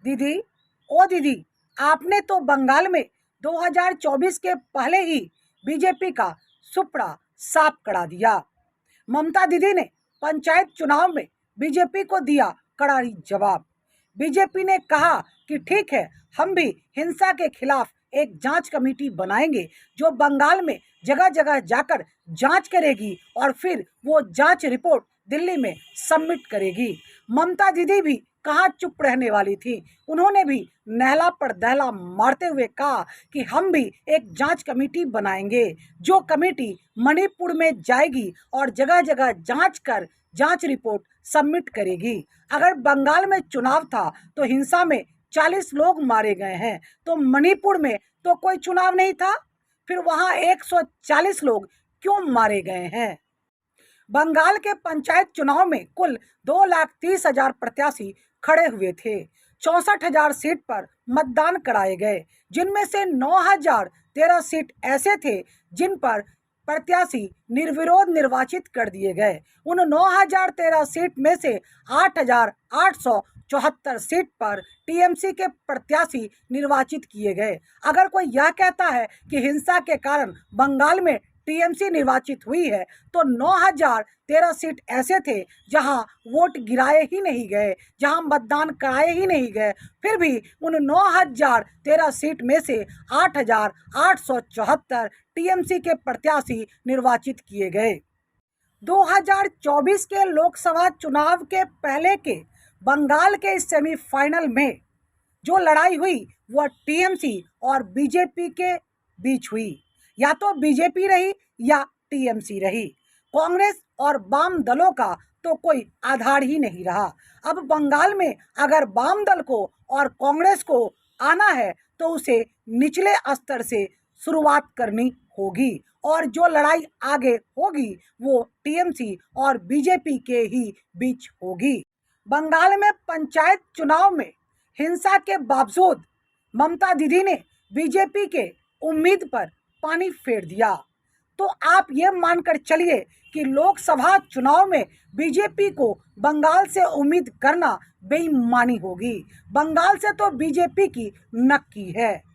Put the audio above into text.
दीदी, ओ दीदी, आपने तो बंगाल में 2024 के पहले ही बीजेपी का सुपड़ा साफ करा दिया। ममता दीदी ने पंचायत चुनाव में बीजेपी को दिया करारी जवाब। बीजेपी ने कहा कि ठीक है, हम भी हिंसा के खिलाफ एक जांच कमेटी बनाएंगे जो बंगाल में जगह जगह जाकर जांच करेगी और फिर वो जांच रिपोर्ट दिल्ली में सबमिट करेगी। ममता दीदी भी कहाँ चुप रहने वाली थी। उन्होंने भी नहला पर दहला मारते हुए कहा कि हम भी एक जांच कमेटी बनाएंगे जो कमेटी मणिपुर में जाएगी और जगह जगह जांच कर जांच रिपोर्ट सबमिट करेगी। अगर बंगाल में चुनाव था तो हिंसा में 40 लोग मारे गए हैं, तो मणिपुर में तो कोई चुनाव नहीं था, फिर वहां 140 लोग क्यों मारे गए हैं? बंगाल के पंचायत चुनाव में कुल 2,30,000 प्रत्याशी खड़े हुए थे। 64,000 सीट पर मतदान कराए गए, जिनमें से 9,013 सीट ऐसे थे जिन पर प्रत्याशी निर्विरोध निर्वाचित कर दिए गए। उन 9,013 सीट में से 8,874 सीट पर टीएमसी के प्रत्याशी निर्वाचित किए गए। अगर कोई यह कहता है कि हिंसा के कारण बंगाल में टीएमसी निर्वाचित हुई है, तो 9,013 सीट ऐसे थे जहां वोट गिराए ही नहीं गए, जहां मतदान कराए ही नहीं गए। फिर भी उन 9,013 सीट में से 8,874 टीएमसी के प्रत्याशी निर्वाचित किए गए। 2024 के लोकसभा चुनाव के पहले के बंगाल के सेमीफाइनल में जो लड़ाई हुई वह टीएमसी और बीजेपी के बीच हुई। या तो बीजेपी रही या टीएमसी रही। कांग्रेस और वाम दलों का तो कोई आधार ही नहीं रहा। अब बंगाल में अगर वाम दल को और कांग्रेस को आना है तो उसे निचले स्तर से शुरुआत करनी होगी और जो लड़ाई आगे होगी वो टीएमसी और बीजेपी के ही बीच होगी। बंगाल में पंचायत चुनाव में हिंसा के बावजूद ममता दीदी ने बीजेपी के उम्मीद पर पानी फेर दिया। तो आप ये मानकर चलिए कि लोकसभा चुनाव में बीजेपी को बंगाल से उम्मीद करना बेईमानी होगी। बंगाल से तो बीजेपी की नक्की है।